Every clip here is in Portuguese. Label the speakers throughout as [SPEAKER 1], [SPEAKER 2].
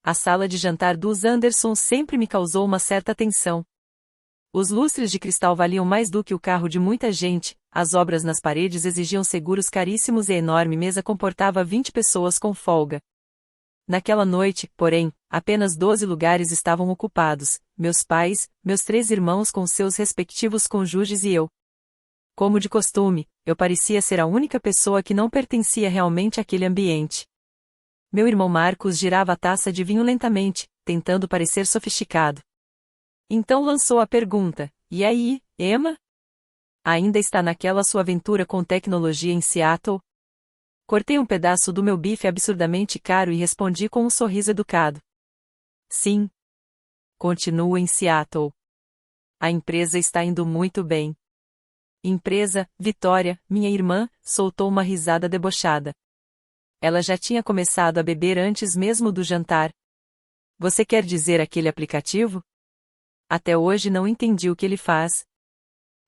[SPEAKER 1] A sala de jantar dos Anderson sempre me causou uma certa tensão. Os lustres de cristal valiam mais do que o carro de muita gente, as obras nas paredes exigiam seguros caríssimos e a enorme mesa comportava 20 pessoas com folga. Naquela noite, porém, apenas 12 lugares estavam ocupados, meus pais, meus 3 irmãos com seus respectivos cônjuges e eu. Como de costume, eu parecia ser a única pessoa que não pertencia realmente àquele ambiente. Meu irmão Marcos girava a taça de vinho lentamente, tentando parecer sofisticado. Então lançou a pergunta: "E aí, Emma? Ainda está naquela sua aventura com tecnologia em Seattle?" Cortei um pedaço do meu bife absurdamente caro e respondi com um sorriso educado: "Sim. Continuo em Seattle. A empresa está indo muito bem." Empresa, Vitória, minha irmã, soltou uma risada debochada. Ela já tinha começado a beber antes mesmo do jantar. "Você quer dizer aquele aplicativo? Até hoje não entendi o que ele faz."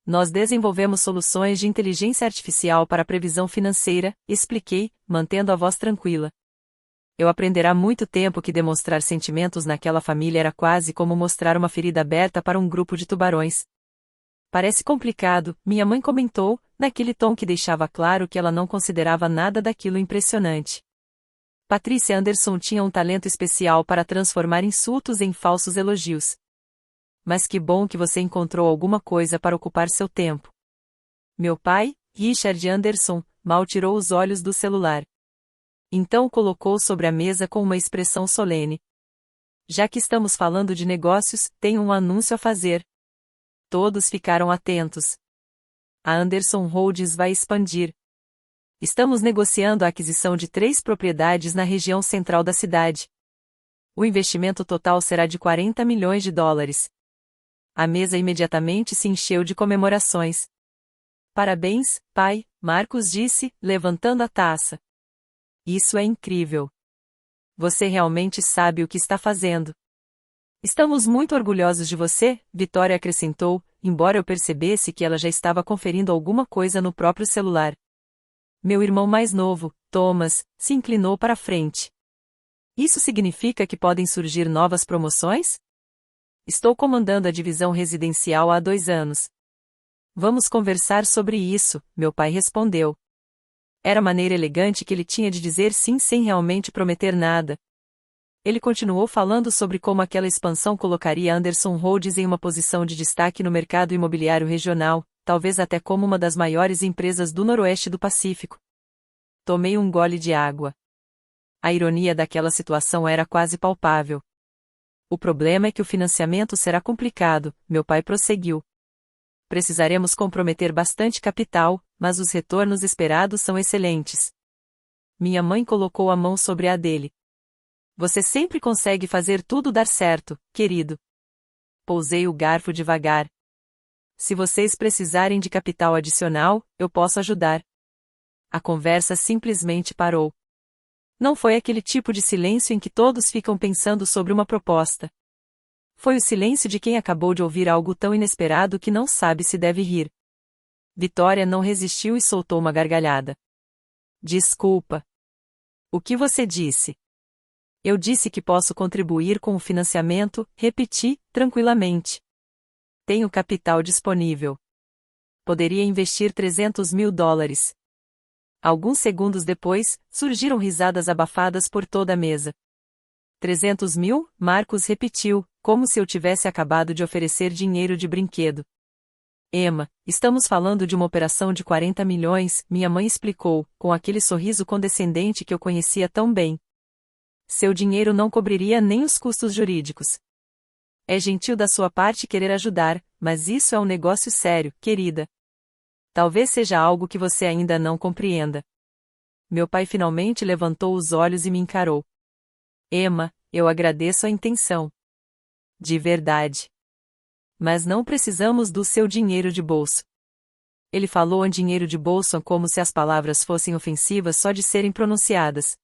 [SPEAKER 1] "Nós desenvolvemos soluções de inteligência artificial para previsão financeira", expliquei, mantendo a voz tranquila. Eu aprendi há muito tempo que demonstrar sentimentos naquela família era quase como mostrar uma ferida aberta para um grupo de tubarões. "Parece complicado", minha mãe comentou, naquele tom que deixava claro que ela não considerava nada daquilo impressionante. Patrícia Anderson tinha um talento especial para transformar insultos em falsos elogios. "Mas que bom que você encontrou alguma coisa para ocupar seu tempo." Meu pai, Richard Anderson, mal tirou os olhos do celular. Então colocou sobre a mesa com uma expressão solene: "Já que estamos falando de negócios, tenho um anúncio a fazer." Todos ficaram atentos. "A Anderson Holdings vai expandir. Estamos negociando a aquisição de 3 propriedades na região central da cidade. O investimento total será de $40 milhões. A mesa imediatamente se encheu de comemorações. "Parabéns, pai", Marcos disse, levantando a taça. "Isso é incrível. Você realmente sabe o que está fazendo." "Estamos muito orgulhosos de você", Vitória acrescentou, embora eu percebesse que ela já estava conferindo alguma coisa no próprio celular. Meu irmão mais novo, Thomas, se inclinou para a frente. "Isso significa que podem surgir novas promoções?" "Estou comandando a divisão residencial há 2 anos. Vamos conversar sobre isso", meu pai respondeu. Era a maneira elegante que ele tinha de dizer sim sem realmente prometer nada. Ele continuou falando sobre como aquela expansão colocaria Anderson Holdings em uma posição de destaque no mercado imobiliário regional, talvez até como uma das maiores empresas do noroeste do Pacífico. Tomei um gole de água. A ironia daquela situação era quase palpável. "O problema é que o financiamento será complicado", meu pai prosseguiu. "Precisaremos comprometer bastante capital, mas os retornos esperados são excelentes." Minha mãe colocou a mão sobre a dele. "Você sempre consegue fazer tudo dar certo, querido." Pousei o garfo devagar. "Se vocês precisarem de capital adicional, eu posso ajudar." A conversa simplesmente parou. Não foi aquele tipo de silêncio em que todos ficam pensando sobre uma proposta. Foi o silêncio de quem acabou de ouvir algo tão inesperado que não sabe se deve rir. Vitória não resistiu e soltou uma gargalhada. "Desculpa. O que você disse?" "Eu disse que posso contribuir com o financiamento", repeti, tranquilamente. "Tenho capital disponível. Poderia investir $300 mil." Alguns segundos depois, surgiram risadas abafadas por toda a mesa. "300 mil?", Marcos repetiu, como se eu tivesse acabado de oferecer dinheiro de brinquedo. "Emma, estamos falando de uma operação de 40 milhões", minha mãe explicou, com aquele sorriso condescendente que eu conhecia tão bem. "Seu dinheiro não cobriria nem os custos jurídicos." "É gentil da sua parte querer ajudar, mas isso é um negócio sério, querida. Talvez seja algo que você ainda não compreenda." Meu pai finalmente levantou os olhos e me encarou. "Emma, eu agradeço a intenção. De verdade. Mas não precisamos do seu dinheiro de bolso." Ele falou em dinheiro de bolso como se as palavras fossem ofensivas só de serem pronunciadas.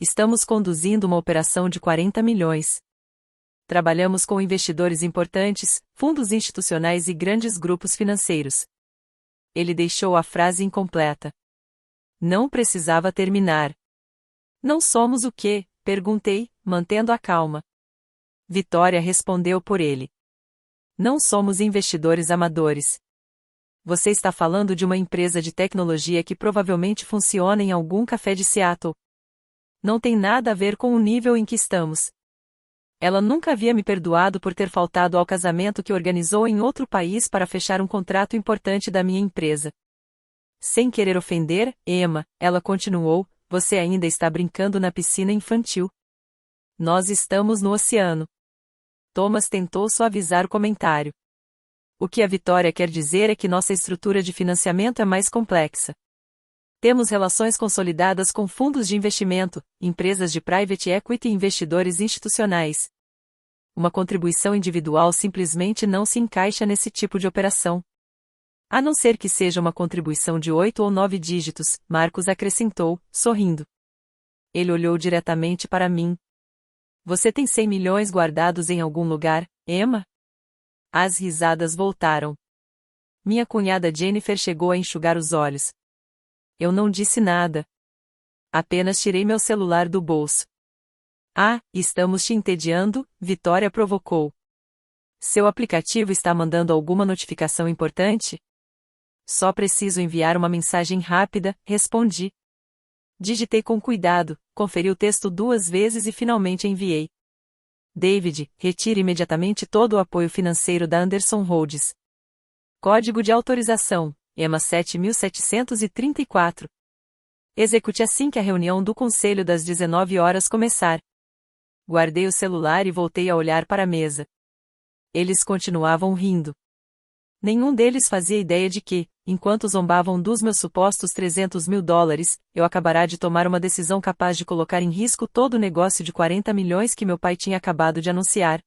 [SPEAKER 1] "Estamos conduzindo uma operação de 40 milhões. Trabalhamos com investidores importantes, fundos institucionais e grandes grupos financeiros." Ele deixou a frase incompleta. Não precisava terminar. "Não somos o quê?", Perguntei, mantendo a calma. Vitória respondeu por ele. Não somos investidores amadores. Você está falando de uma empresa de tecnologia que provavelmente funciona em algum café de Seattle. Não tem nada a ver com o nível em que estamos. Ela nunca havia me perdoado por ter faltado ao casamento que organizou em outro país para fechar um contrato importante da minha empresa. Sem querer ofender, Emma, ela continuou, você ainda está brincando na piscina infantil. Nós estamos no oceano. Thomas tentou suavizar o comentário. O que a Vitória quer dizer é que nossa estrutura de financiamento é mais complexa. Temos relações consolidadas com fundos de investimento, empresas de private equity e investidores institucionais. Uma contribuição individual simplesmente não se encaixa nesse tipo de operação. A não ser que seja uma contribuição de 8 ou 9 dígitos, Marcos acrescentou, sorrindo. Ele olhou diretamente para mim. Você tem 100 milhões guardados em algum lugar, Emma? As risadas voltaram. Minha cunhada Jennifer chegou a enxugar os olhos. Eu não disse nada. Apenas tirei meu celular do bolso. Ah, estamos te entediando, Vitória provocou. Seu aplicativo está mandando alguma notificação importante? Só preciso enviar uma mensagem rápida, respondi. Digitei com cuidado, conferi o texto 2 vezes e finalmente enviei. David, retire imediatamente todo o apoio financeiro da Anderson Holdings. Código de autorização, EMA 7734. Execute assim que a reunião do conselho das 19 horas começar. Guardei o celular e voltei a olhar para a mesa. Eles continuavam rindo. Nenhum deles fazia ideia de que, enquanto zombavam dos meus supostos $300 mil, eu acabará de tomar uma decisão capaz de colocar em risco todo o negócio de 40 milhões que meu pai tinha acabado de anunciar.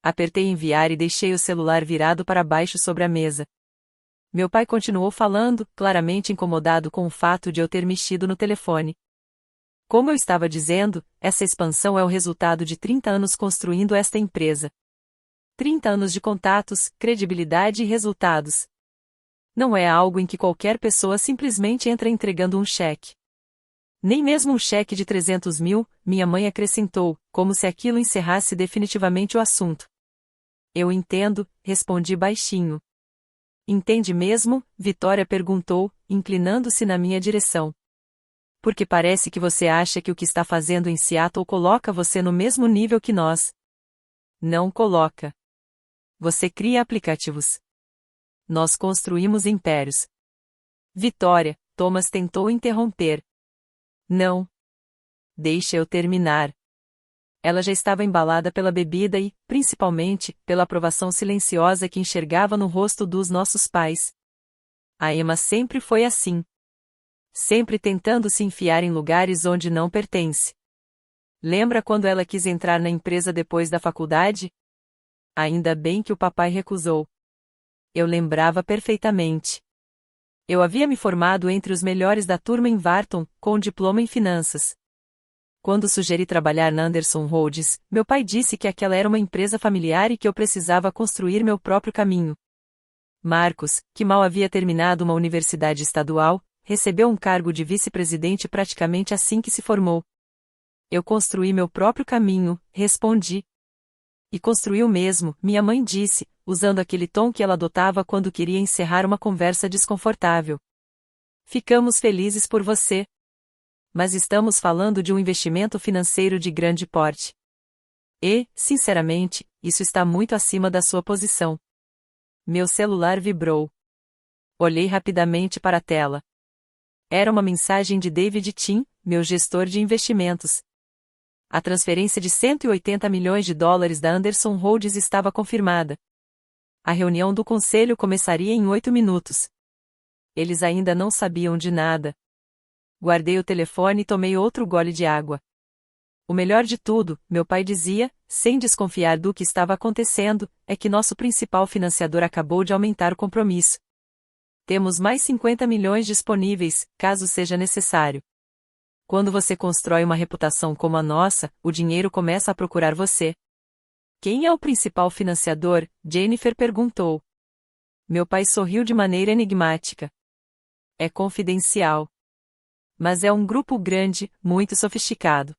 [SPEAKER 1] Apertei enviar e deixei o celular virado para baixo sobre a mesa. Meu pai continuou falando, claramente incomodado com o fato de eu ter mexido no telefone. Como eu estava dizendo, essa expansão é o resultado de 30 anos construindo esta empresa. 30 anos de contatos, credibilidade e resultados. Não é algo em que qualquer pessoa simplesmente entra entregando um cheque. Nem mesmo um cheque de 300 mil, minha mãe acrescentou, como se aquilo encerrasse definitivamente o assunto. Eu entendo, respondi baixinho. Entende mesmo? Vitória perguntou, inclinando-se na minha direção. Porque parece que você acha que o que está fazendo em Seattle coloca você no mesmo nível que nós. Não coloca. Você cria aplicativos. Nós construímos impérios. Vitória, Thomas tentou interromper. Não. Deixa eu terminar. Ela já estava embalada pela bebida e, principalmente, pela aprovação silenciosa que enxergava no rosto dos nossos pais. A Emma sempre foi assim. Sempre tentando se enfiar em lugares onde não pertence. Lembra quando ela quis entrar na empresa depois da faculdade? Ainda bem que o papai recusou. Eu lembrava perfeitamente. Eu havia me formado entre os melhores da turma em Wharton, com diploma em finanças. Quando sugeri trabalhar na Anderson Holdings, meu pai disse que aquela era uma empresa familiar e que eu precisava construir meu próprio caminho. Marcos, que mal havia terminado uma universidade estadual, recebeu um cargo de vice-presidente praticamente assim que se formou. Eu construí meu próprio caminho, respondi. E construiu mesmo, minha mãe disse, usando aquele tom que ela adotava quando queria encerrar uma conversa desconfortável. Ficamos felizes por você. Mas estamos falando de um investimento financeiro de grande porte. E, sinceramente, isso está muito acima da sua posição. Meu celular vibrou. Olhei rapidamente para a tela. Era uma mensagem de David Tim, meu gestor de investimentos. A transferência de $180 milhões da Anderson Holdings estava confirmada. A reunião do conselho começaria em 8 minutos. Eles ainda não sabiam de nada. Guardei o telefone e tomei outro gole de água. O melhor de tudo, meu pai dizia, sem desconfiar do que estava acontecendo, é que nosso principal financiador acabou de aumentar o compromisso. Temos mais 50 milhões disponíveis, caso seja necessário. Quando você constrói uma reputação como a nossa, o dinheiro começa a procurar você. Quem é o principal financiador? Jennifer perguntou. Meu pai sorriu de maneira enigmática. É confidencial. Mas é um grupo grande, muito sofisticado.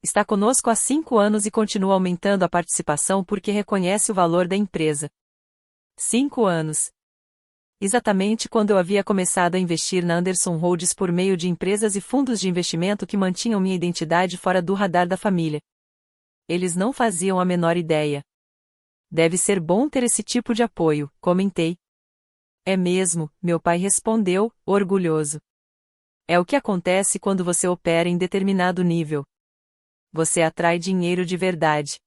[SPEAKER 1] Está conosco há 5 anos e continua aumentando a participação porque reconhece o valor da empresa. 5 anos. Exatamente quando eu havia começado a investir na Anderson Holdings por meio de empresas e fundos de investimento que mantinham minha identidade fora do radar da família. Eles não faziam a menor ideia. Deve ser bom ter esse tipo de apoio, comentei. É mesmo, meu pai respondeu, orgulhoso. É o que acontece quando você opera em determinado nível. Você atrai dinheiro de verdade.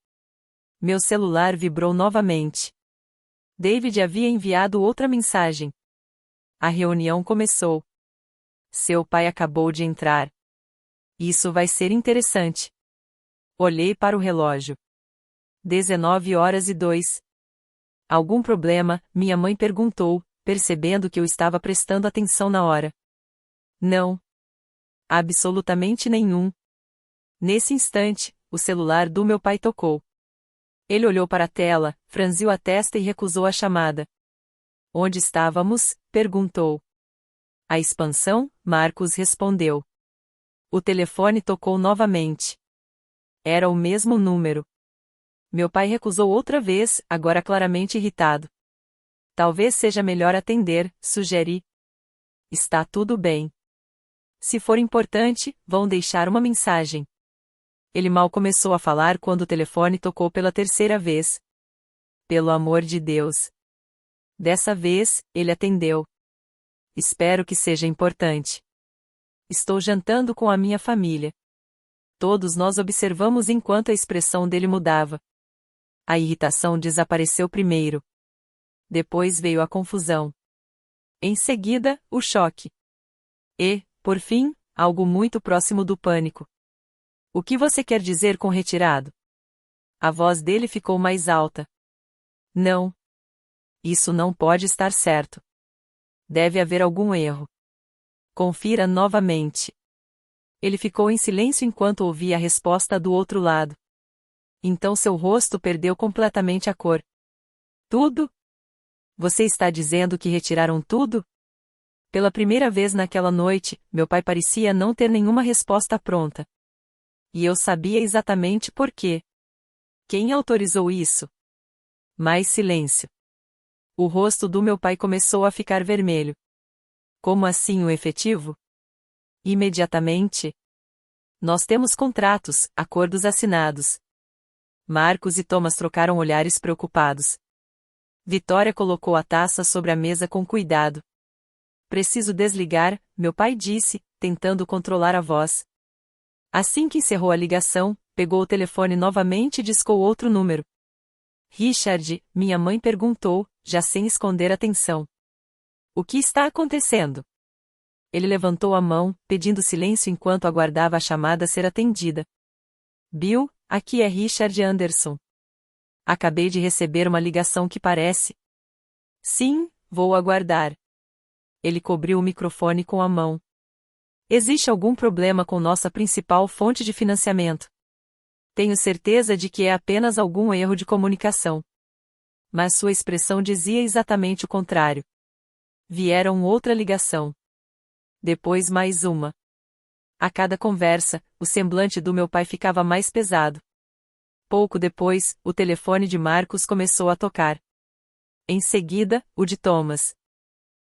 [SPEAKER 1] Meu celular vibrou novamente. David havia enviado outra mensagem. A reunião começou. Seu pai acabou de entrar. Isso vai ser interessante. Olhei para o relógio. 19h02. Algum problema? Minha mãe perguntou, percebendo que eu estava prestando atenção na hora. Não. Absolutamente nenhum. Nesse instante, o celular do meu pai tocou. Ele olhou para a tela, franziu a testa e recusou a chamada. Onde estávamos? Perguntou. A expansão, Marcos respondeu. O telefone tocou novamente. Era o mesmo número. Meu pai recusou outra vez, agora claramente irritado. Talvez seja melhor atender, sugeri. Está tudo bem. Se for importante, vão deixar uma mensagem. Ele mal começou a falar quando o telefone tocou pela terceira vez. Pelo amor de Deus. Dessa vez, ele atendeu. Espero que seja importante. Estou jantando com a minha família. Todos nós observamos enquanto a expressão dele mudava. A irritação desapareceu primeiro. Depois veio a confusão. Em seguida, o choque. E, por fim, algo muito próximo do pânico. O que você quer dizer com retirado? A voz dele ficou mais alta. Não. Isso não pode estar certo. Deve haver algum erro. Confira novamente. Ele ficou em silêncio enquanto ouvia a resposta do outro lado. Então seu rosto perdeu completamente a cor. Tudo? Você está dizendo que retiraram tudo? Pela primeira vez naquela noite, meu pai parecia não ter nenhuma resposta pronta. E eu sabia exatamente por quê. Quem autorizou isso? Mais silêncio. O rosto do meu pai começou a ficar vermelho. Como assim o efetivo? Imediatamente. Nós temos contratos, acordos assinados. Marcos e Thomas trocaram olhares preocupados. Vitória colocou a taça sobre a mesa com cuidado. Preciso desligar, meu pai disse, tentando controlar a voz. Assim que encerrou a ligação, pegou o telefone novamente e discou outro número. Richard, minha mãe perguntou, já sem esconder atenção. O que está acontecendo? Ele levantou a mão, pedindo silêncio enquanto aguardava a chamada ser atendida. Bill, aqui é Richard Anderson. Acabei de receber uma ligação que parece. Sim, vou aguardar. Ele cobriu o microfone com a mão. Existe algum problema com nossa principal fonte de financiamento? Tenho certeza de que é apenas algum erro de comunicação. Mas sua expressão dizia exatamente o contrário. Vieram outra ligação. Depois mais uma. A cada conversa, o semblante do meu pai ficava mais pesado. Pouco depois, o telefone de Marcos começou a tocar. Em seguida, o de Thomas.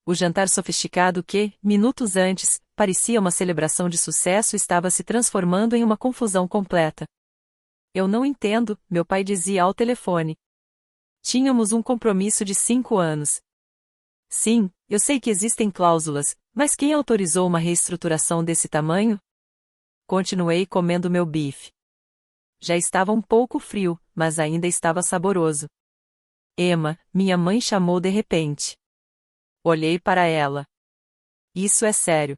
[SPEAKER 1] O jantar sofisticado que, minutos antes, parecia uma celebração de sucesso estava se transformando em uma confusão completa. Eu não entendo, meu pai dizia ao telefone. Tínhamos um compromisso de 5 anos. Sim, eu sei que existem cláusulas, mas quem autorizou uma reestruturação desse tamanho? Continuei comendo meu bife. Já estava um pouco frio, mas ainda estava saboroso. Emma, minha mãe chamou de repente. Olhei para ela. Isso é sério.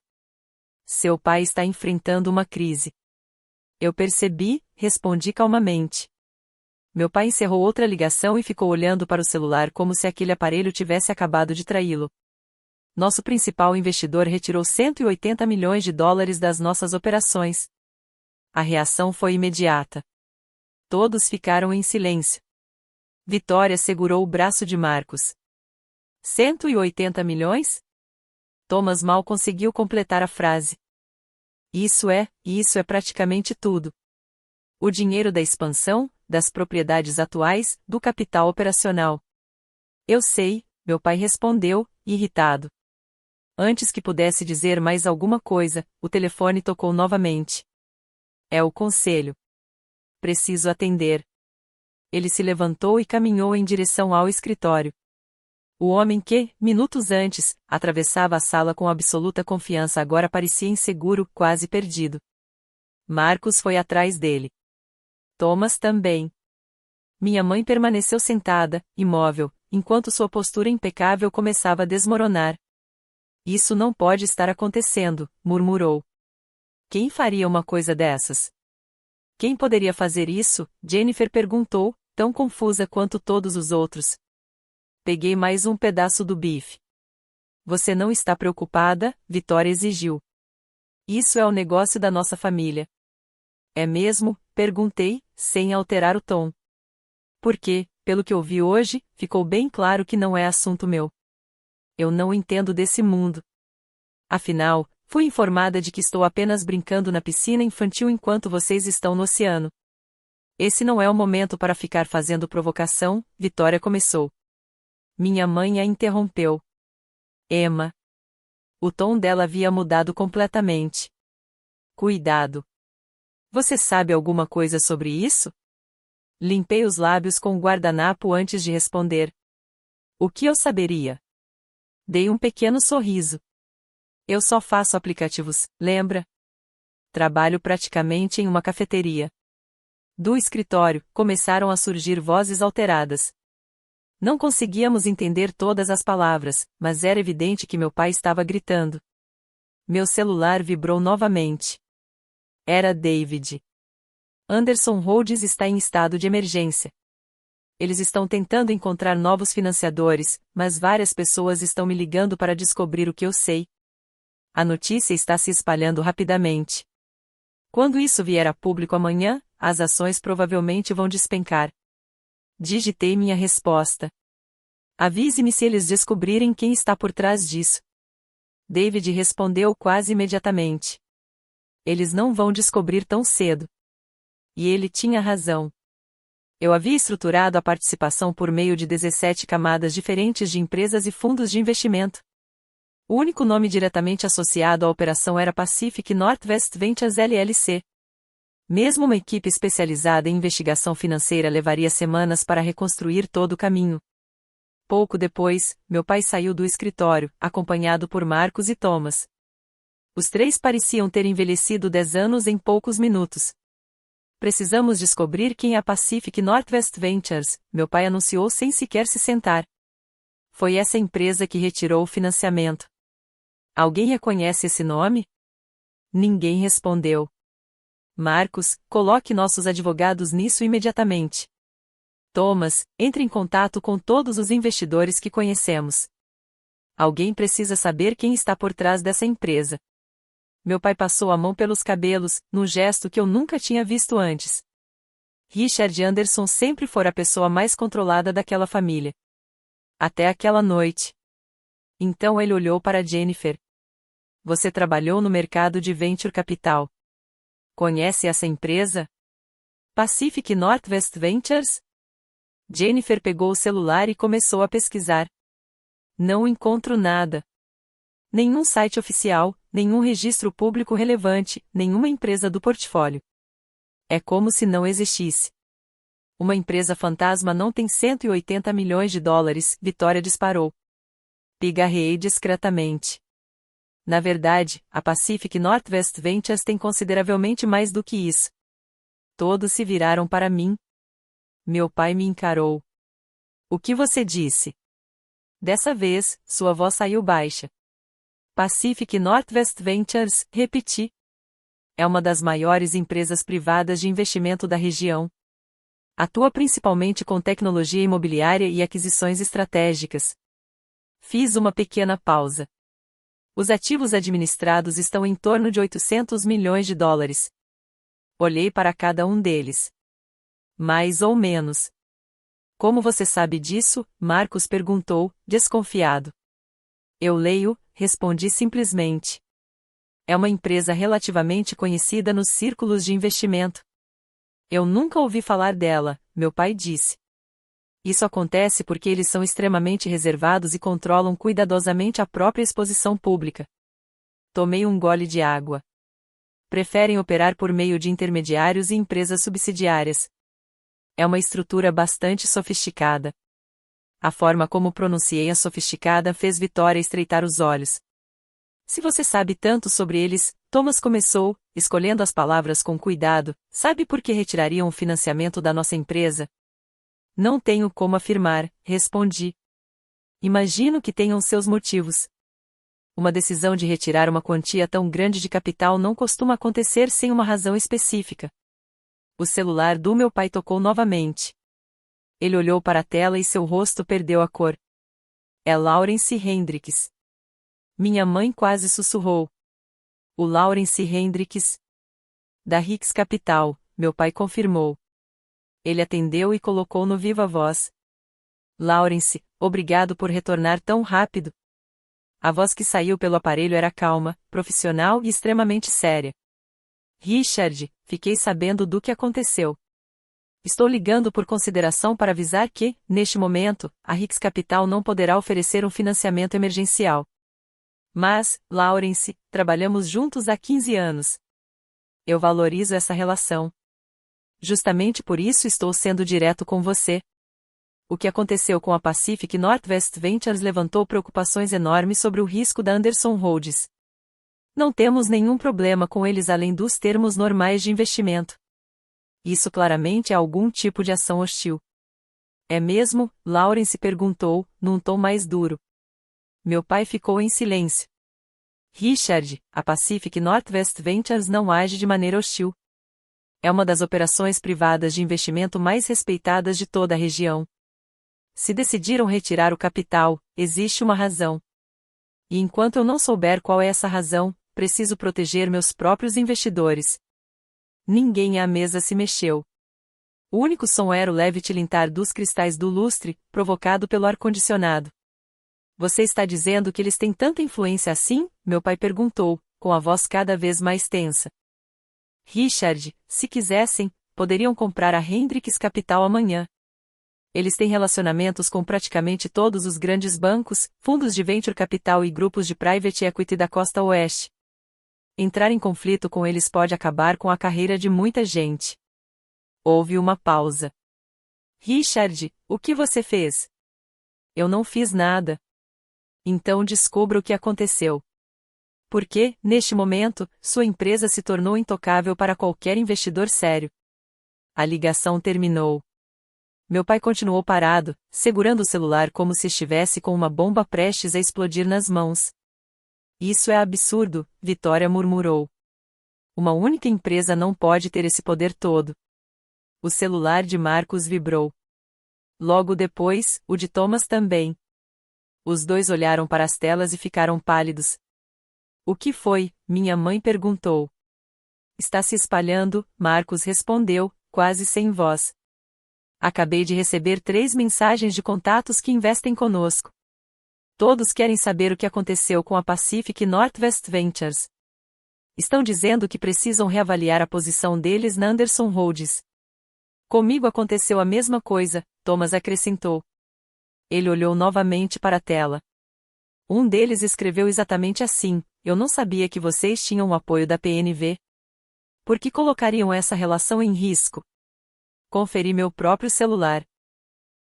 [SPEAKER 1] Seu pai está enfrentando uma crise. Eu percebi, respondi calmamente. Meu pai encerrou outra ligação e ficou olhando para o celular como se aquele aparelho tivesse acabado de traí-lo. Nosso principal investidor retirou 180 milhões de dólares das nossas operações. A reação foi imediata. Todos ficaram em silêncio. Vitória segurou o braço de Marcos. 180 milhões? Thomas mal conseguiu completar a frase. Isso é praticamente tudo. O dinheiro da expansão, das propriedades atuais, do capital operacional. Eu sei, meu pai respondeu, irritado. Antes que pudesse dizer mais alguma coisa, o telefone tocou novamente. É o conselho. Preciso atender. Ele se levantou e caminhou em direção ao escritório. O homem que, minutos antes, atravessava a sala com absoluta confiança agora parecia inseguro, quase perdido. Marcos foi atrás dele. Thomas também. Minha mãe permaneceu sentada, imóvel, enquanto sua postura impecável começava a desmoronar. Isso não pode estar acontecendo, murmurou. Quem faria uma coisa dessas? Quem poderia fazer isso? Jennifer perguntou, tão confusa quanto todos os outros. Peguei mais um pedaço do bife. Você não está preocupada? Vitória exigiu. Isso é o negócio da nossa família. É mesmo? Perguntei, sem alterar o tom. Porque, pelo que ouvi hoje, ficou bem claro que não é assunto meu. Eu não entendo desse mundo. Afinal, fui informada de que estou apenas brincando na piscina infantil enquanto vocês estão no oceano. Esse não é o momento para ficar fazendo provocação, Vitória começou. Minha mãe a interrompeu. Emma. O tom dela havia mudado completamente. Cuidado. Você sabe alguma coisa sobre isso? Limpei os lábios com o guardanapo antes de responder. O que eu saberia? Dei um pequeno sorriso. Eu só faço aplicativos, lembra? Trabalho praticamente em uma cafeteria. Do escritório, começaram a surgir vozes alteradas. Não conseguíamos entender todas as palavras, mas era evidente que meu pai estava gritando. Meu celular vibrou novamente. Era David. Anderson Rhodes está em estado de emergência. Eles estão tentando encontrar novos financiadores, mas várias pessoas estão me ligando para descobrir o que eu sei. A notícia está se espalhando rapidamente. Quando isso vier a público amanhã, as ações provavelmente vão despencar. Digitei minha resposta. Avise-me se eles descobrirem quem está por trás disso. David respondeu quase imediatamente. Eles não vão descobrir tão cedo. E ele tinha razão. Eu havia estruturado a participação por meio de 17 camadas diferentes de empresas e fundos de investimento. O único nome diretamente associado à operação era Pacific Northwest Ventures LLC. Mesmo uma equipe especializada em investigação financeira levaria semanas para reconstruir todo o caminho. Pouco depois, meu pai saiu do escritório, acompanhado por Marcos e Thomas. Os três pareciam ter envelhecido 10 anos em poucos minutos. Precisamos descobrir quem é a Pacific Northwest Ventures, meu pai anunciou sem sequer se sentar. Foi essa empresa que retirou o financiamento. Alguém reconhece esse nome? Ninguém respondeu. Marcos, coloque nossos advogados nisso imediatamente. Thomas, entre em contato com todos os investidores que conhecemos. Alguém precisa saber quem está por trás dessa empresa. Meu pai passou a mão pelos cabelos, num gesto que eu nunca tinha visto antes. Richard Anderson sempre fora a pessoa mais controlada daquela família. Até aquela noite. Então ele olhou para Jennifer. Você trabalhou no mercado de venture capital. Conhece essa empresa? Pacific Northwest Ventures? Jennifer pegou o celular e começou a pesquisar. Não encontro nada. Nenhum site oficial, nenhum registro público relevante, nenhuma empresa do portfólio. É como se não existisse. Uma empresa fantasma não tem 180 milhões de dólares, Vitória disparou. Pigarreei discretamente. Na verdade, a Pacific Northwest Ventures tem consideravelmente mais do que isso. Todos se viraram para mim. Meu pai me encarou. O que você disse? Dessa vez, sua voz saiu baixa. Pacific Northwest Ventures, repeti. É uma das maiores empresas privadas de investimento da região. Atua principalmente com tecnologia imobiliária e aquisições estratégicas. Fiz uma pequena pausa. Os ativos administrados estão em torno de 800 milhões de dólares. Olhei para cada um deles. Mais ou menos. Como você sabe disso? Marcos perguntou, desconfiado. Eu leio, respondi simplesmente. É uma empresa relativamente conhecida nos círculos de investimento. Eu nunca ouvi falar dela, meu pai disse. Isso acontece porque eles são extremamente reservados e controlam cuidadosamente a própria exposição pública. Tomei um gole de água. Preferem operar por meio de intermediários e empresas subsidiárias. É uma estrutura bastante sofisticada. A forma como pronunciei a sofisticada fez Vitória estreitar os olhos. Se você sabe tanto sobre eles, Thomas começou, escolhendo as palavras com cuidado, sabe por que retirariam o financiamento da nossa empresa? Não tenho como afirmar, respondi. Imagino que tenham seus motivos. Uma decisão de retirar uma quantia tão grande de capital não costuma acontecer sem uma razão específica. O celular do meu pai tocou novamente. Ele olhou para a tela e seu rosto perdeu a cor. É Lawrence Hendricks. Minha mãe quase sussurrou. O Lawrence Hendricks? Da Hicks Capital, meu pai confirmou. Ele atendeu e colocou no viva voz. Lawrence, obrigado por retornar tão rápido. A voz que saiu pelo aparelho era calma, profissional e extremamente séria. Richard, fiquei sabendo do que aconteceu. Estou ligando por consideração para avisar que, neste momento, a Hicks Capital não poderá oferecer um financiamento emergencial. Mas, Lawrence, trabalhamos juntos há 15 anos. Eu valorizo essa relação. Justamente por isso estou sendo direto com você. O que aconteceu com a Pacific Northwest Ventures levantou preocupações enormes sobre o risco da Anderson Holdings. Não temos nenhum problema com eles além dos termos normais de investimento. Isso claramente é algum tipo de ação hostil. É mesmo? Lawrence perguntou, num tom mais duro. Meu pai ficou em silêncio. Richard, a Pacific Northwest Ventures não age de maneira hostil. É uma das operações privadas de investimento mais respeitadas de toda a região. Se decidiram retirar o capital, existe uma razão. E enquanto eu não souber qual é essa razão, preciso proteger meus próprios investidores. Ninguém à mesa se mexeu. O único som era o leve tilintar dos cristais do lustre, provocado pelo ar-condicionado. Você está dizendo que eles têm tanta influência assim? Meu pai perguntou, com a voz cada vez mais tensa. Richard, se quisessem, poderiam comprar a Hendricks Capital amanhã. Eles têm relacionamentos com praticamente todos os grandes bancos, fundos de venture capital e grupos de private equity da costa oeste. Entrar em conflito com eles pode acabar com a carreira de muita gente. Houve uma pausa. Richard, o que você fez? Eu não fiz nada. Então descubra o que aconteceu. Porque, neste momento, sua empresa se tornou intocável para qualquer investidor sério. A ligação terminou. Meu pai continuou parado, segurando o celular como se estivesse com uma bomba prestes a explodir nas mãos. Isso é absurdo, Vitória murmurou. Uma única empresa não pode ter esse poder todo. O celular de Marcos vibrou. Logo depois, o de Thomas também. Os dois olharam para as telas e ficaram pálidos. O que foi? Minha mãe perguntou. Está se espalhando, Marcos respondeu, quase sem voz. Acabei de receber 3 mensagens de contatos que investem conosco. Todos querem saber o que aconteceu com a Pacific Northwest Ventures. Estão dizendo que precisam reavaliar a posição deles na Anderson Holdings. Comigo aconteceu a mesma coisa, Thomas acrescentou. Ele olhou novamente para a tela. Um deles escreveu exatamente assim: eu não sabia que vocês tinham o apoio da PNV. Por que colocariam essa relação em risco? Conferi meu próprio celular.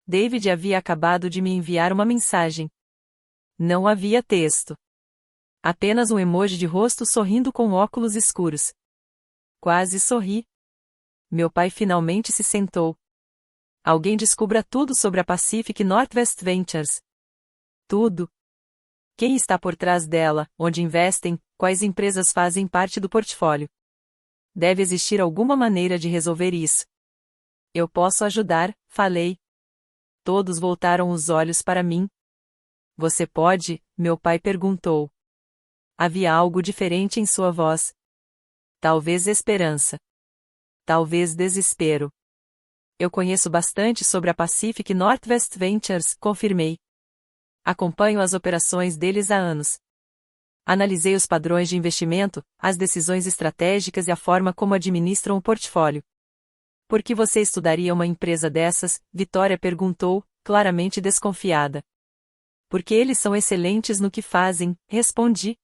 [SPEAKER 1] David havia acabado de me enviar uma mensagem. Não havia texto. Apenas um emoji de rosto sorrindo com óculos escuros. Quase sorri. Meu pai finalmente se sentou. Alguém descubra tudo sobre a Pacific Northwest Ventures. Tudo. Quem está por trás dela, onde investem, quais empresas fazem parte do portfólio. Deve existir alguma maneira de resolver isso. Eu posso ajudar, falei. Todos voltaram os olhos para mim. Você pode? Meu pai perguntou. Havia algo diferente em sua voz. Talvez esperança. Talvez desespero. Eu conheço bastante sobre a Pacific Northwest Ventures, confirmei. Acompanho as operações deles há anos. Analisei os padrões de investimento, as decisões estratégicas e a forma como administram o portfólio. Por que você estudaria uma empresa dessas? Vitória perguntou, claramente desconfiada. Porque eles são excelentes no que fazem, respondi.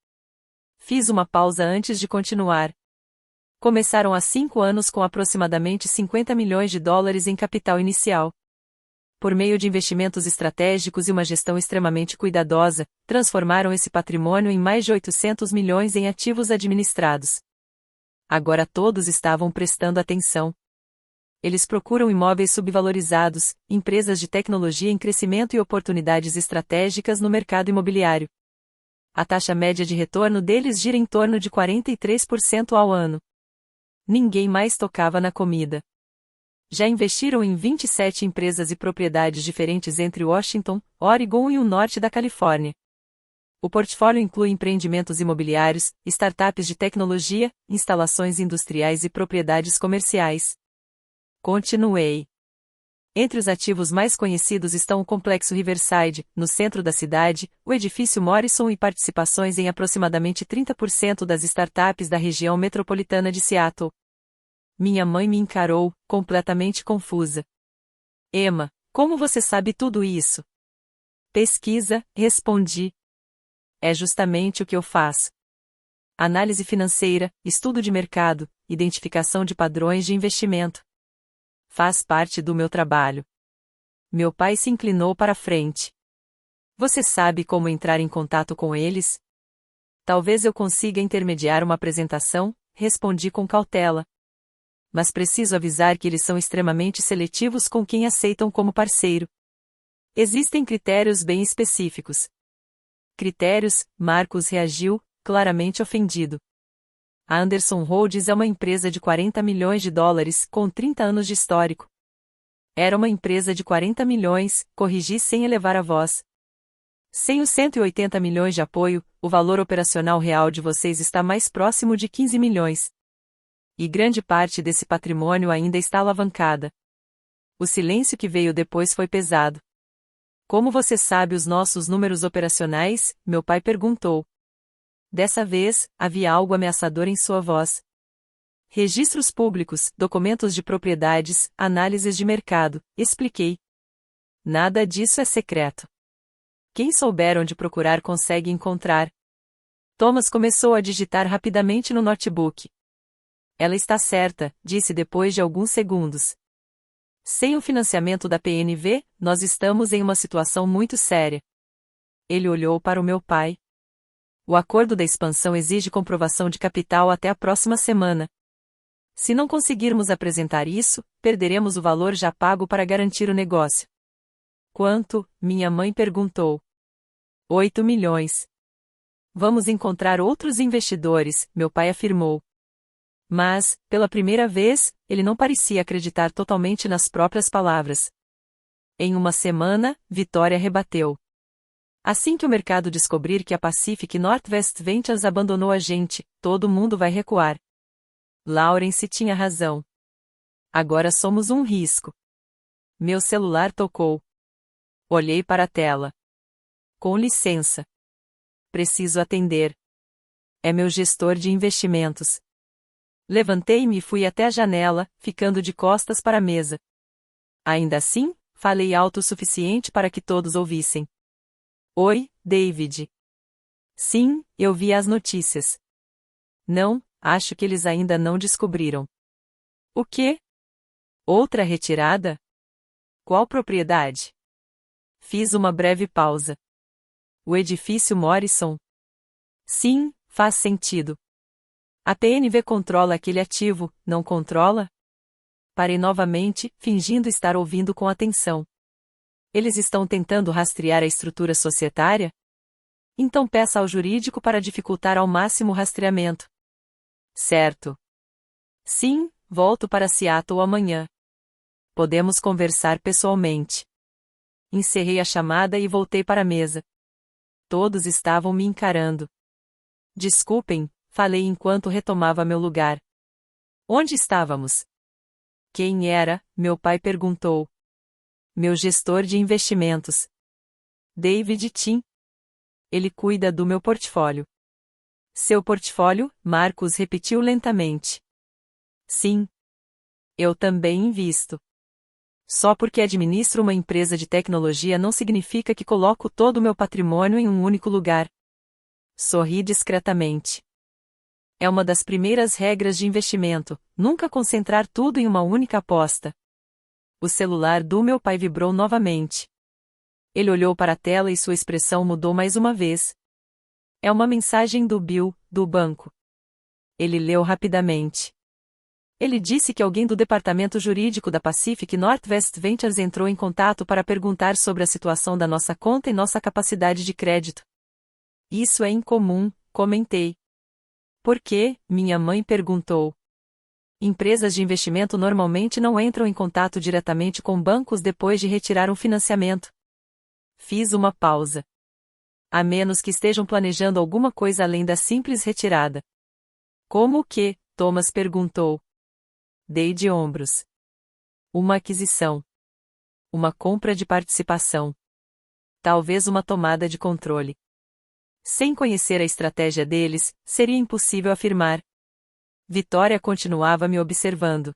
[SPEAKER 1] Fiz uma pausa antes de continuar. Começaram há 5 anos com aproximadamente 50 milhões de dólares em capital inicial. Por meio de investimentos estratégicos e uma gestão extremamente cuidadosa, transformaram esse patrimônio em mais de 800 milhões em ativos administrados. Agora todos estavam prestando atenção. Eles procuram imóveis subvalorizados, empresas de tecnologia em crescimento e oportunidades estratégicas no mercado imobiliário. A taxa média de retorno deles gira em torno de 43% ao ano. Ninguém mais tocava na comida. Já investiram em 27 empresas e propriedades diferentes entre Washington, Oregon e o norte da Califórnia. O portfólio inclui empreendimentos imobiliários, startups de tecnologia, instalações industriais e propriedades comerciais. Continuei. Entre os ativos mais conhecidos estão o Complexo Riverside, no centro da cidade, o edifício Morrison e participações em aproximadamente 30% das startups da região metropolitana de Seattle. Minha mãe me encarou, completamente confusa. Emma, como você sabe tudo isso? Pesquisa, respondi. É justamente o que eu faço. Análise financeira, estudo de mercado, identificação de padrões de investimento. Faz parte do meu trabalho. Meu pai se inclinou para a frente. Você sabe como entrar em contato com eles? Talvez eu consiga intermediar uma apresentação, respondi com cautela. Mas preciso avisar que eles são extremamente seletivos com quem aceitam como parceiro. Existem critérios bem específicos. Critérios? Marcos reagiu, claramente ofendido. A Anderson Holdings é uma empresa de 40 milhões de dólares, com 30 anos de histórico. Era uma empresa de 40 milhões, corrigi sem elevar a voz. Sem os 180 milhões de apoio, o valor operacional real de vocês está mais próximo de 15 milhões. E grande parte desse patrimônio ainda está alavancada. O silêncio que veio depois foi pesado. Como você sabe os nossos números operacionais? Meu pai perguntou. Dessa vez, havia algo ameaçador em sua voz. Registros públicos, documentos de propriedades, análises de mercado, expliquei. Nada disso é secreto. Quem souber onde procurar consegue encontrar. Thomas começou a digitar rapidamente no notebook. Ela está certa, disse depois de alguns segundos. Sem o financiamento da PNV, nós estamos em uma situação muito séria. Ele olhou para o meu pai. O acordo da expansão exige comprovação de capital até a próxima semana. Se não conseguirmos apresentar isso, perderemos o valor já pago para garantir o negócio. Quanto? Minha mãe perguntou. 8 milhões. Vamos encontrar outros investidores, meu pai afirmou. Mas, pela primeira vez, ele não parecia acreditar totalmente nas próprias palavras. Em uma semana, Vitória rebateu. Assim que o mercado descobrir que a Pacific Northwest Ventures abandonou a gente, todo mundo vai recuar. Lawrence tinha razão. Agora somos um risco. Meu celular tocou. Olhei para a tela. Com licença. Preciso atender. É meu gestor de investimentos. Levantei-me e fui até a janela, ficando de costas para a mesa. Ainda assim, falei alto o suficiente para que todos ouvissem. Oi, David. Sim, eu vi as notícias. Não, acho que eles ainda não descobriram. O quê? Outra retirada? Qual propriedade? Fiz uma breve pausa. O edifício Morrison? Sim, faz sentido. A PNV controla aquele ativo, não controla? Parei novamente, fingindo estar ouvindo com atenção. Eles estão tentando rastrear a estrutura societária? Então peça ao jurídico para dificultar ao máximo o rastreamento. Certo. Sim, volto para Seattle amanhã. Podemos conversar pessoalmente. Encerrei a chamada e voltei para a mesa. Todos estavam me encarando. Desculpem, falei enquanto retomava meu lugar. Onde estávamos? Quem era? Meu pai perguntou. Meu gestor de investimentos. David Tim. Ele cuida do meu portfólio. Seu portfólio? Marcos repetiu lentamente. Sim. Eu também invisto. Só porque administro uma empresa de tecnologia não significa que coloco todo o meu patrimônio em um único lugar. Sorri discretamente. É uma das primeiras regras de investimento, nunca concentrar tudo em uma única aposta. O celular do meu pai vibrou novamente. Ele olhou para a tela e sua expressão mudou mais uma vez. É uma mensagem do Bill, do banco. Ele leu rapidamente. Ele disse que alguém do departamento jurídico da Pacific Northwest Ventures entrou em contato para perguntar sobre a situação da nossa conta e nossa capacidade de crédito. Isso é incomum, comentei. Por quê? Minha mãe perguntou. Empresas de investimento normalmente não entram em contato diretamente com bancos depois de retirar um financiamento. Fiz uma pausa. A menos que estejam planejando alguma coisa além da simples retirada. Como o quê? Thomas perguntou. Dei de ombros. Uma aquisição. Uma compra de participação. Talvez uma tomada de controle. Sem conhecer a estratégia deles, seria impossível afirmar. Vitória continuava me observando.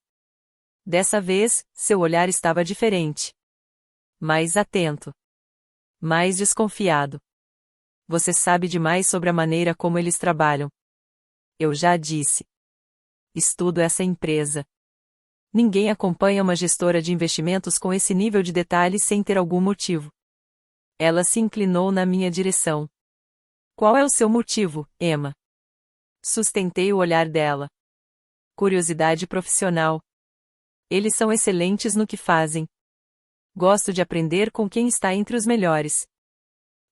[SPEAKER 1] Dessa vez, seu olhar estava diferente. Mais atento. Mais desconfiado. Você sabe demais sobre a maneira como eles trabalham. Eu já disse. Estudo essa empresa. Ninguém acompanha uma gestora de investimentos com esse nível de detalhe sem ter algum motivo. Ela se inclinou na minha direção. Qual é o seu motivo, Emma? Sustentei o olhar dela. Curiosidade profissional. Eles são excelentes no que fazem. Gosto de aprender com quem está entre os melhores.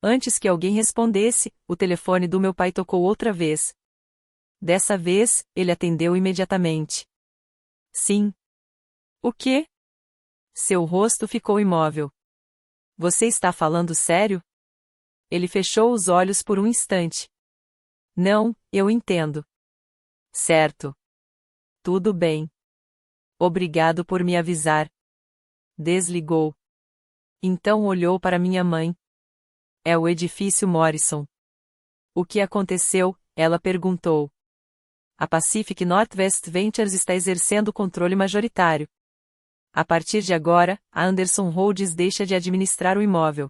[SPEAKER 1] Antes que alguém respondesse, o telefone do meu pai tocou outra vez. Dessa vez, ele atendeu imediatamente. Sim. O quê? Seu rosto ficou imóvel. Você está falando sério? Ele fechou os olhos por um instante. Não, eu entendo. Certo. Tudo bem. Obrigado por me avisar. Desligou. Então olhou para minha mãe. É o edifício Morrison. O que aconteceu? Ela perguntou. A Pacific Northwest Ventures está exercendo controle majoritário. A partir de agora, a Anderson Holdings deixa de administrar o imóvel.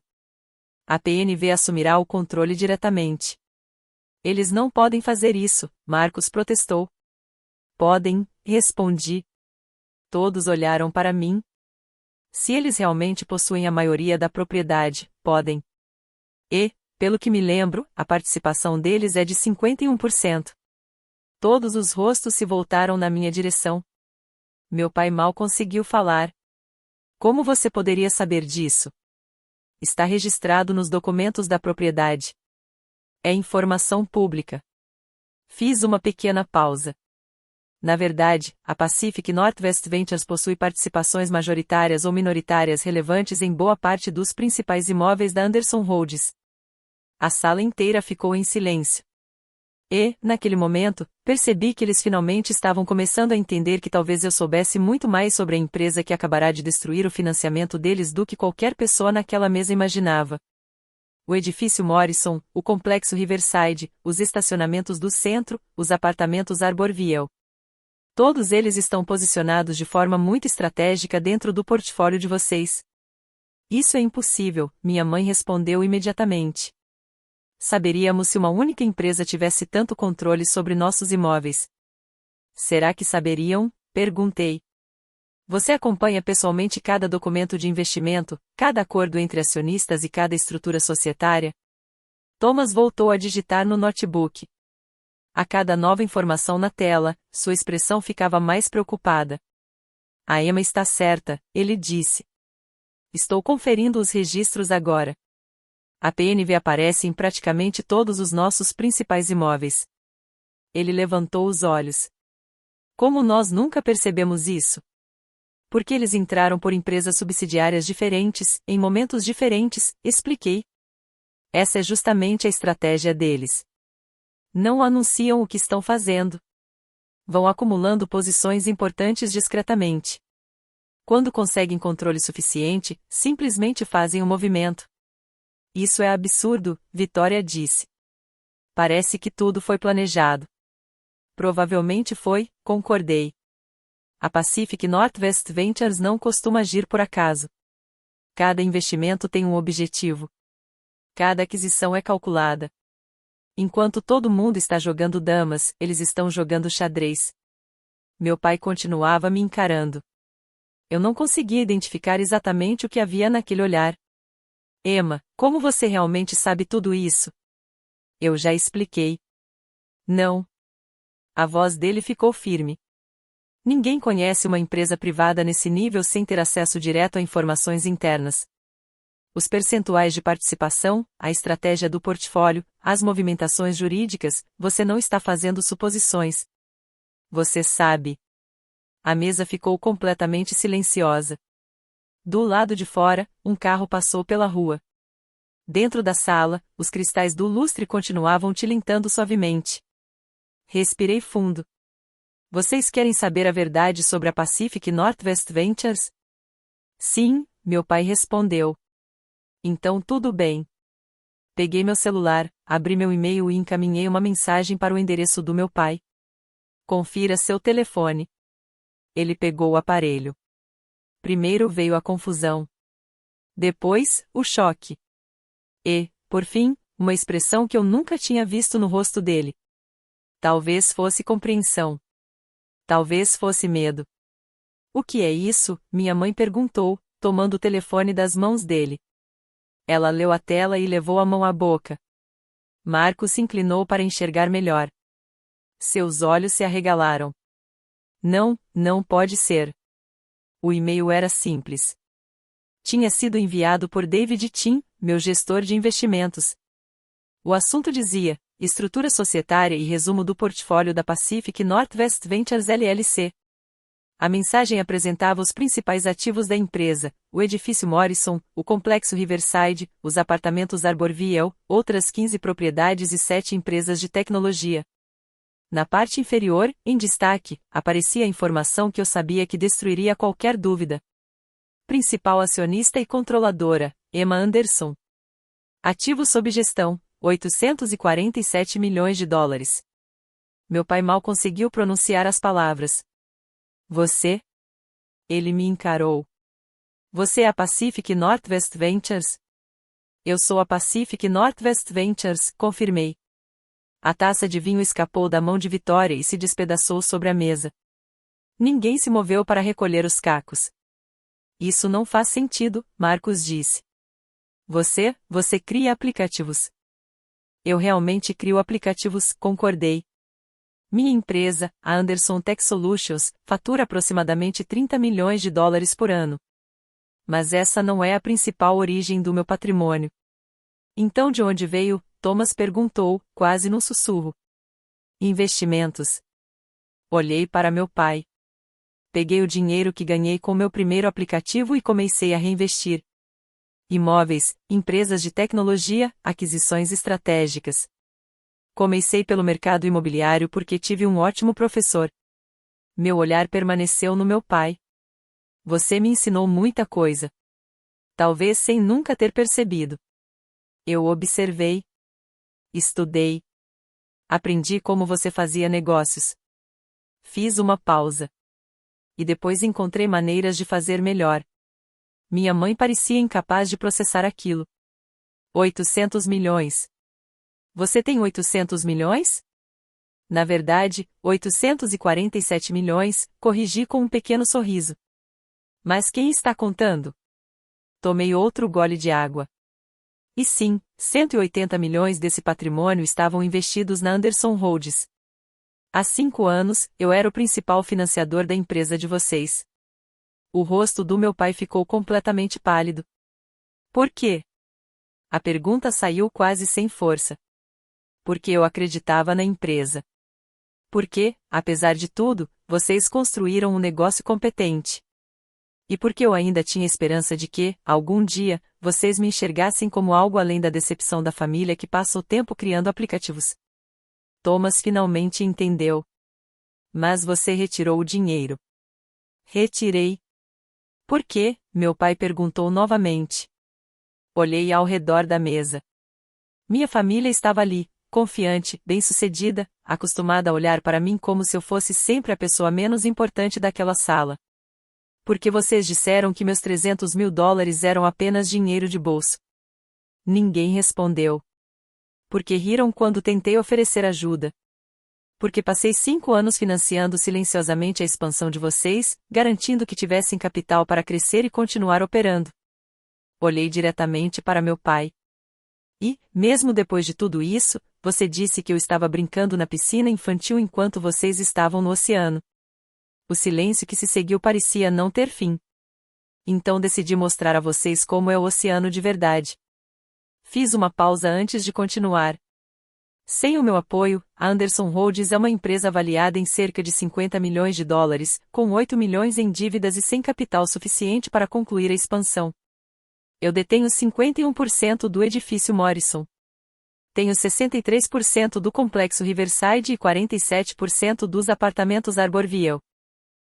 [SPEAKER 1] A PNV assumirá o controle diretamente. Eles não podem fazer isso, Marcos protestou. Podem, respondi. Todos olharam para mim. Se eles realmente possuem a maioria da propriedade, podem. E, pelo que me lembro, a participação deles é de 51%. Todos os rostos se voltaram na minha direção. Meu pai mal conseguiu falar. Como você poderia saber disso? Está registrado nos documentos da propriedade. É informação pública. Fiz uma pequena pausa. Na verdade, a Pacific Northwest Ventures possui participações majoritárias ou minoritárias relevantes em boa parte dos principais imóveis da Anderson Holdings. A sala inteira ficou em silêncio. E, naquele momento, percebi que eles finalmente estavam começando a entender que talvez eu soubesse muito mais sobre a empresa que acabará de destruir o financiamento deles do que qualquer pessoa naquela mesa imaginava. O edifício Morrison, o complexo Riverside, os estacionamentos do centro, os apartamentos Arborville. Todos eles estão posicionados de forma muito estratégica dentro do portfólio de vocês. Isso é impossível, minha mãe respondeu imediatamente. Saberíamos se uma única empresa tivesse tanto controle sobre nossos imóveis. Será que saberiam? Perguntei. Você acompanha pessoalmente cada documento de investimento, cada acordo entre acionistas e cada estrutura societária? Thomas voltou a digitar no notebook. A cada nova informação na tela, sua expressão ficava mais preocupada. A Emma está certa, ele disse. Estou conferindo os registros agora. A PNV aparece em praticamente todos os nossos principais imóveis. Ele levantou os olhos. Como nós nunca percebemos isso? Porque eles entraram por empresas subsidiárias diferentes, em momentos diferentes, expliquei. Essa é justamente a estratégia deles. Não anunciam o que estão fazendo. Vão acumulando posições importantes discretamente. Quando conseguem controle suficiente, simplesmente fazem o movimento. Isso é absurdo, Vitória disse. Parece que tudo foi planejado. Provavelmente foi, concordei. A Pacific Northwest Ventures não costuma agir por acaso. Cada investimento tem um objetivo. Cada aquisição é calculada. Enquanto todo mundo está jogando damas, eles estão jogando xadrez. Meu pai continuava me encarando. Eu não conseguia identificar exatamente o que havia naquele olhar. Emma, como você realmente sabe tudo isso? Eu já expliquei. Não. A voz dele ficou firme. Ninguém conhece uma empresa privada nesse nível sem ter acesso direto a informações internas. Os percentuais de participação, a estratégia do portfólio, as movimentações jurídicas, você não está fazendo suposições. Você sabe. A mesa ficou completamente silenciosa. Do lado de fora, um carro passou pela rua. Dentro da sala, os cristais do lustre continuavam tilintando suavemente. Respirei fundo. Vocês querem saber a verdade sobre a Pacific Northwest Ventures? Sim, meu pai respondeu. Então tudo bem. Peguei meu celular, abri meu e-mail e encaminhei uma mensagem para o endereço do meu pai. Confira seu telefone. Ele pegou o aparelho. Primeiro veio a confusão. Depois, o choque. E, por fim, uma expressão que eu nunca tinha visto no rosto dele. Talvez fosse compreensão. Talvez fosse medo. O que é isso? Minha mãe perguntou, tomando o telefone das mãos dele. Ela leu a tela e levou a mão à boca. Marco se inclinou para enxergar melhor. Seus olhos se arregalaram. Não, não pode ser. O e-mail era simples. Tinha sido enviado por David Tim, meu gestor de investimentos. O assunto dizia: estrutura societária e resumo do portfólio da Pacific Northwest Ventures LLC. A mensagem apresentava os principais ativos da empresa: o edifício Morrison, o complexo Riverside, os apartamentos Arborville, outras 15 propriedades e 7 empresas de tecnologia. Na parte inferior, em destaque, aparecia a informação que eu sabia que destruiria qualquer dúvida. Principal acionista e controladora, Emma Anderson. Ativos sob gestão, 847 milhões de dólares. Meu pai mal conseguiu pronunciar as palavras. Você? Ele me encarou. Você é a Pacific Northwest Ventures? Eu sou a Pacific Northwest Ventures, confirmei. A taça de vinho escapou da mão de Vitória e se despedaçou sobre a mesa. Ninguém se moveu para recolher os cacos. Isso não faz sentido, Marcos disse. Você cria aplicativos. Eu realmente crio aplicativos, concordei. Minha empresa, a Anderson Tech Solutions, fatura aproximadamente 30 milhões de dólares por ano. Mas essa não é a principal origem do meu patrimônio. Então de onde veio? Thomas perguntou, quase num sussurro. Investimentos. Olhei para meu pai. Peguei o dinheiro que ganhei com meu primeiro aplicativo e comecei a reinvestir. Imóveis, empresas de tecnologia, aquisições estratégicas. Comecei pelo mercado imobiliário porque tive um ótimo professor. Meu olhar permaneceu no meu pai. Você me ensinou muita coisa. Talvez sem nunca ter percebido. Eu observei. Estudei. Aprendi como você fazia negócios. Fiz uma pausa. E depois encontrei maneiras de fazer melhor. Minha mãe parecia incapaz de processar aquilo. 800 milhões. Você tem 800 milhões? Na verdade, 847 milhões, corrigi com um pequeno sorriso. Mas quem está contando? Tomei outro gole de água. E sim, 180 milhões desse patrimônio estavam investidos na Anderson Holdings. Há 5 anos, eu era o principal financiador da empresa de vocês. O rosto do meu pai ficou completamente pálido. Por quê? A pergunta saiu quase sem força. Porque eu acreditava na empresa. Porque, apesar de tudo, vocês construíram um negócio competente. E porque eu ainda tinha esperança de que, algum dia, vocês me enxergassem como algo além da decepção da família que passa o tempo criando aplicativos. Thomas finalmente entendeu. Mas você retirou o dinheiro. Retirei. Por quê? Meu pai perguntou novamente. Olhei ao redor da mesa. Minha família estava ali, confiante, bem-sucedida, acostumada a olhar para mim como se eu fosse sempre a pessoa menos importante daquela sala. Porque vocês disseram que meus $300.000 eram apenas dinheiro de bolso. Ninguém respondeu. Porque riram quando tentei oferecer ajuda. Porque passei 5 anos financiando silenciosamente a expansão de vocês, garantindo que tivessem capital para crescer e continuar operando. Olhei diretamente para meu pai. E, mesmo depois de tudo isso, você disse que eu estava brincando na piscina infantil enquanto vocês estavam no oceano. O silêncio que se seguiu parecia não ter fim. Então decidi mostrar a vocês como é o oceano de verdade. Fiz uma pausa antes de continuar. Sem o meu apoio, a Anderson Holdings é uma empresa avaliada em cerca de $50 milhões, com 8 milhões em dívidas e sem capital suficiente para concluir a expansão. Eu detenho 51% do edifício Morrison. Tenho 63% do complexo Riverside e 47% dos apartamentos Arborview.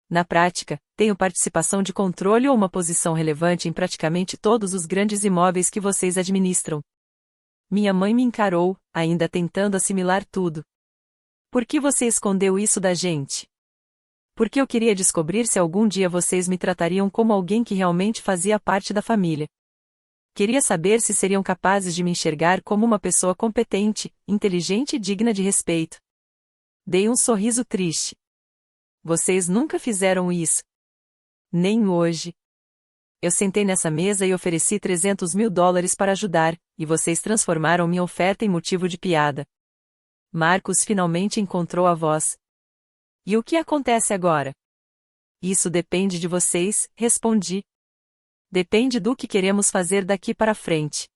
[SPEAKER 1] Na prática, tenho participação de controle ou uma posição relevante em praticamente todos os grandes imóveis que vocês administram. Minha mãe me encarou, ainda tentando assimilar tudo. Por que você escondeu isso da gente? Porque eu queria descobrir se algum dia vocês me tratariam como alguém que realmente fazia parte da família. Queria saber se seriam capazes de me enxergar como uma pessoa competente, inteligente e digna de respeito. Dei um sorriso triste. Vocês nunca fizeram isso. Nem hoje. Eu sentei nessa mesa e ofereci $300.000 para ajudar, e vocês transformaram minha oferta em motivo de piada. Marcos finalmente encontrou a voz. E o que acontece agora? Isso depende de vocês, respondi. Depende do que queremos fazer daqui para frente.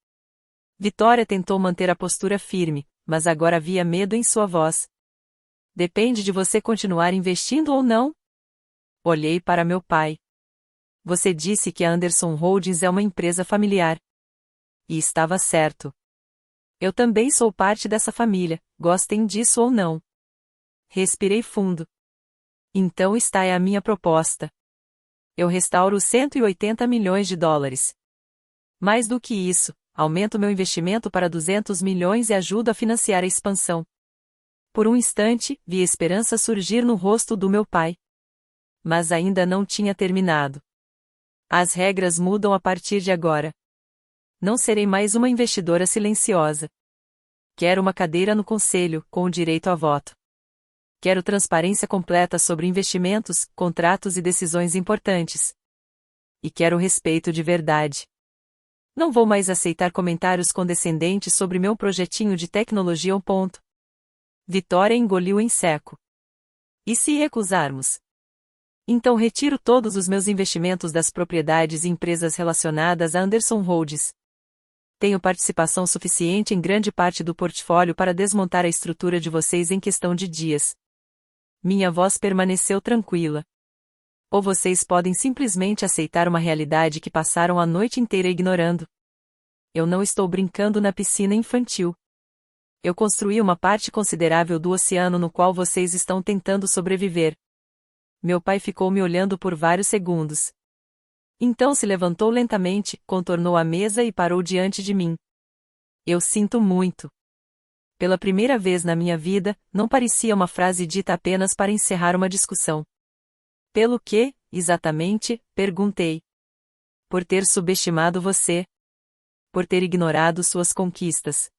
[SPEAKER 1] Vitória tentou manter a postura firme, mas agora havia medo em sua voz. Depende de você continuar investindo ou não? Olhei para meu pai. Você disse que a Anderson Holdings é uma empresa familiar. E estava certo. Eu também sou parte dessa família, gostem disso ou não. Respirei fundo. Então está é a minha proposta. Eu restauro os $180 milhões. Mais do que isso, aumento meu investimento para 200 milhões e ajudo a financiar a expansão. Por um instante, vi a esperança surgir no rosto do meu pai. Mas ainda não tinha terminado. As regras mudam a partir de agora. Não serei mais uma investidora silenciosa. Quero uma cadeira no conselho, com o direito a voto. Quero transparência completa sobre investimentos, contratos e decisões importantes. E quero respeito de verdade. Não vou mais aceitar comentários condescendentes sobre meu projetinho de tecnologia ou ponto. Vitória engoliu em seco. E se recusarmos? Então retiro todos os meus investimentos das propriedades e empresas relacionadas a Anderson Holdings. Tenho participação suficiente em grande parte do portfólio para desmontar a estrutura de vocês em questão de dias. Minha voz permaneceu tranquila. Ou vocês podem simplesmente aceitar uma realidade que passaram a noite inteira ignorando. Eu não estou brincando na piscina infantil. Eu construí uma parte considerável do oceano no qual vocês estão tentando sobreviver. Meu pai ficou me olhando por vários segundos. Então se levantou lentamente, contornou a mesa e parou diante de mim. Eu sinto muito. Pela primeira vez na minha vida, não parecia uma frase dita apenas para encerrar uma discussão. Pelo que, exatamente, perguntei. Por ter subestimado você. Por ter ignorado suas conquistas.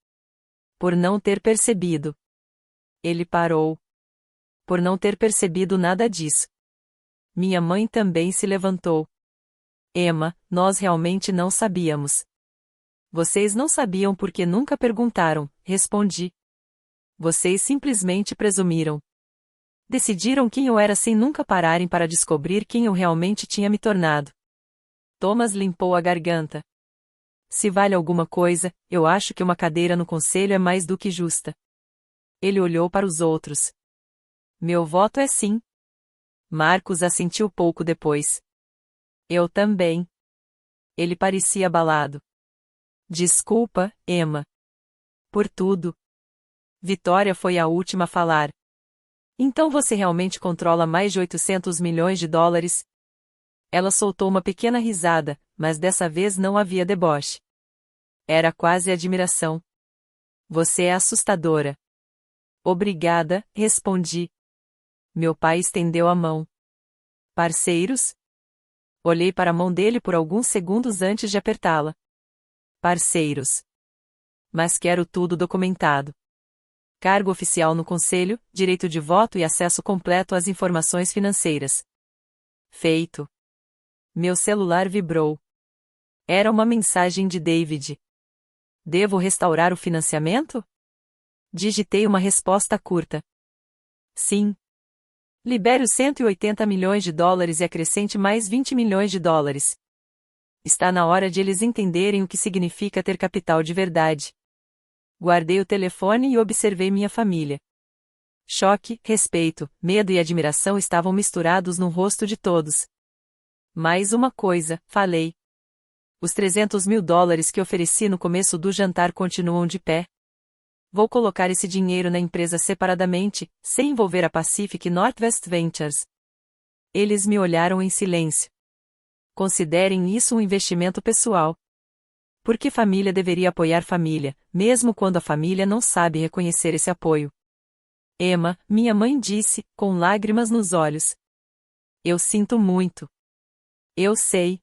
[SPEAKER 1] Por não ter percebido. Ele parou. Por não ter percebido nada disso. Minha mãe também se levantou. Emma, nós realmente não sabíamos. Vocês não sabiam porque nunca perguntaram, respondi. Vocês simplesmente presumiram. Decidiram quem eu era sem nunca pararem para descobrir quem eu realmente tinha me tornado. Thomas limpou a garganta. Se vale alguma coisa, eu acho que uma cadeira no conselho é mais do que justa. Ele olhou para os outros. Meu voto é sim. Marcos assentiu pouco depois. Eu também. Ele parecia abalado. Desculpa, Emma. Por tudo. Vitória foi a última a falar. Então você realmente controla mais de $800 milhões? Ela soltou uma pequena risada, mas dessa vez não havia deboche. Era quase admiração. Você é assustadora. Obrigada, respondi. Meu pai estendeu a mão. Parceiros? Olhei para a mão dele por alguns segundos antes de apertá-la. Parceiros. Mas quero tudo documentado. Cargo oficial no conselho, direito de voto e acesso completo às informações financeiras. Feito. Meu celular vibrou. Era uma mensagem de David. Devo restaurar o financiamento? Digitei uma resposta curta. Sim. Libere os 180 milhões de dólares e acrescente mais 20 milhões de dólares. Está na hora de eles entenderem o que significa ter capital de verdade. Guardei o telefone e observei minha família. Choque, respeito, medo e admiração estavam misturados no rosto de todos. Mais uma coisa, falei. Os 300 mil dólares que ofereci no começo do jantar continuam de pé. Vou colocar esse dinheiro na empresa separadamente, sem envolver a Pacific Northwest Ventures. Eles me olharam em silêncio. Considerem isso um investimento pessoal. Por que família deveria apoiar família, mesmo quando a família não sabe reconhecer esse apoio? Emma, minha mãe disse, com lágrimas nos olhos. Eu sinto muito. Eu sei.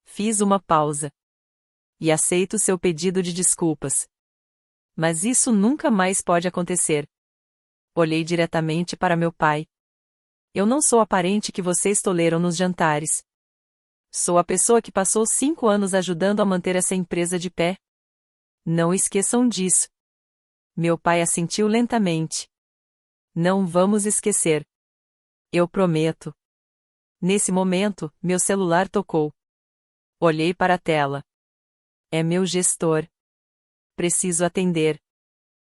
[SPEAKER 1] Fiz uma pausa. E aceito seu pedido de desculpas. Mas isso nunca mais pode acontecer. Olhei diretamente para meu pai. Eu não sou a parente que vocês toleram nos jantares. Sou a pessoa que passou 5 anos ajudando a manter essa empresa de pé. Não esqueçam disso. Meu pai assentiu lentamente. Não vamos esquecer. Eu prometo. Nesse momento, meu celular tocou. Olhei para a tela. É meu gestor. Preciso atender.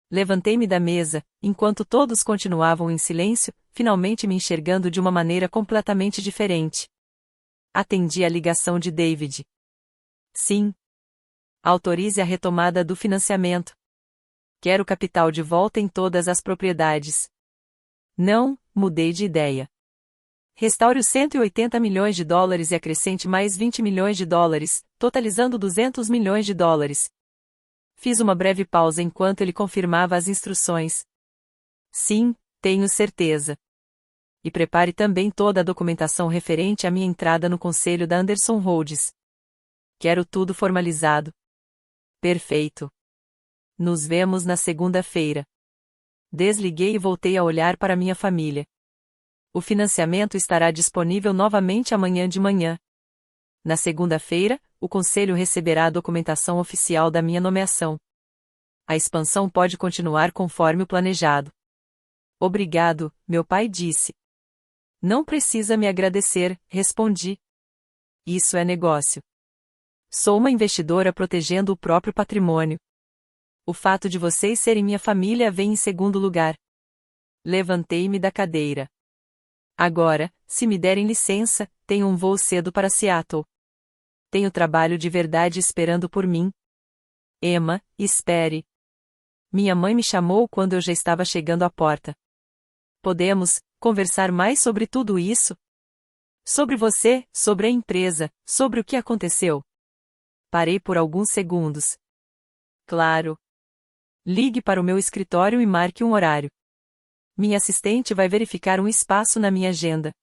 [SPEAKER 1] Levantei-me da mesa, enquanto todos continuavam em silêncio, finalmente me enxergando de uma maneira completamente diferente. Atendi a ligação de David. Sim. Autorize a retomada do financiamento. Quero capital de volta em todas as propriedades. Não, mudei de ideia. Restaure os 180 milhões de dólares e acrescente mais 20 milhões de dólares, totalizando 200 milhões de dólares. Fiz uma breve pausa enquanto ele confirmava as instruções. Sim, tenho certeza. E prepare também toda a documentação referente à minha entrada no conselho da Anderson Holdings. Quero tudo formalizado. Perfeito. Nos vemos na segunda-feira. Desliguei e voltei a olhar para minha família. O financiamento estará disponível novamente amanhã de manhã. Na segunda-feira, o conselho receberá a documentação oficial da minha nomeação. A expansão pode continuar conforme o planejado. Obrigado, meu pai disse. Não precisa me agradecer, respondi. Isso é negócio. Sou uma investidora protegendo o próprio patrimônio. O fato de vocês serem minha família vem em segundo lugar. Levantei-me da cadeira. Agora, se me derem licença, tenho um voo cedo para Seattle. Tenho trabalho de verdade esperando por mim. Emma, espere. Minha mãe me chamou quando eu já estava chegando à porta. Podemos conversar mais sobre tudo isso? Sobre você, sobre a empresa, sobre o que aconteceu. Parei por alguns segundos. Claro. Ligue para o meu escritório e marque um horário. Minha assistente vai verificar um espaço na minha agenda.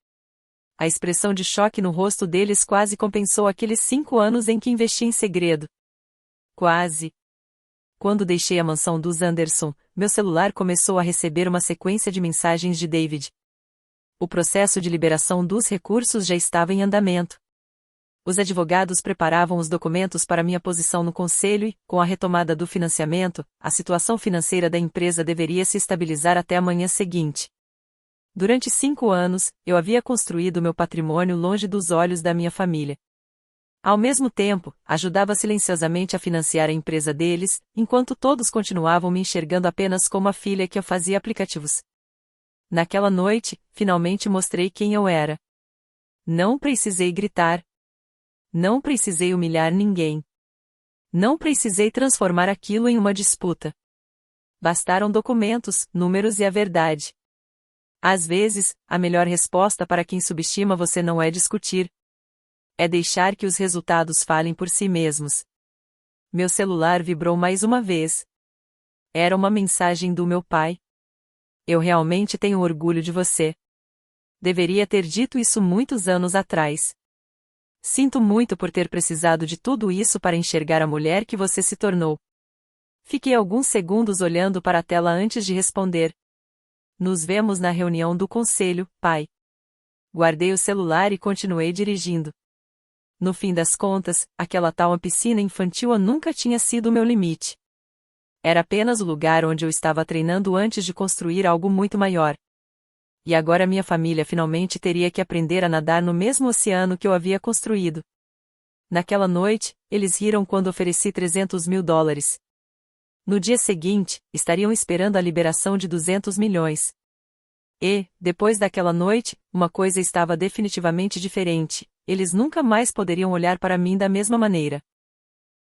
[SPEAKER 1] A expressão de choque no rosto deles quase compensou aqueles 5 anos em que investi em segredo. Quase. Quando deixei a mansão dos Anderson, meu celular começou a receber uma sequência de mensagens de David. O processo de liberação dos recursos já estava em andamento. Os advogados preparavam os documentos para minha posição no conselho e, com a retomada do financiamento, a situação financeira da empresa deveria se estabilizar até a manhã seguinte. Durante 5 anos, eu havia construído meu patrimônio longe dos olhos da minha família. Ao mesmo tempo, ajudava silenciosamente a financiar a empresa deles, enquanto todos continuavam me enxergando apenas como a filha que eu fazia aplicativos. Naquela noite, finalmente mostrei quem eu era. Não precisei gritar. Não precisei humilhar ninguém. Não precisei transformar aquilo em uma disputa. Bastaram documentos, números e a verdade. Às vezes, a melhor resposta para quem subestima você não é discutir. É deixar que os resultados falem por si mesmos. Meu celular vibrou mais uma vez. Era uma mensagem do meu pai. Eu realmente tenho orgulho de você. Deveria ter dito isso muitos anos atrás. Sinto muito por ter precisado de tudo isso para enxergar a mulher que você se tornou. Fiquei alguns segundos olhando para a tela antes de responder. Nos vemos na reunião do conselho, pai. Guardei o celular e continuei dirigindo. No fim das contas, aquela tal piscina infantil nunca tinha sido o meu limite. Era apenas o lugar onde eu estava treinando antes de construir algo muito maior. E agora minha família finalmente teria que aprender a nadar no mesmo oceano que eu havia construído. Naquela noite, eles riram quando ofereci $300 mil. No dia seguinte, estariam esperando a liberação de 200 milhões. E, depois daquela noite, uma coisa estava definitivamente diferente: eles nunca mais poderiam olhar para mim da mesma maneira.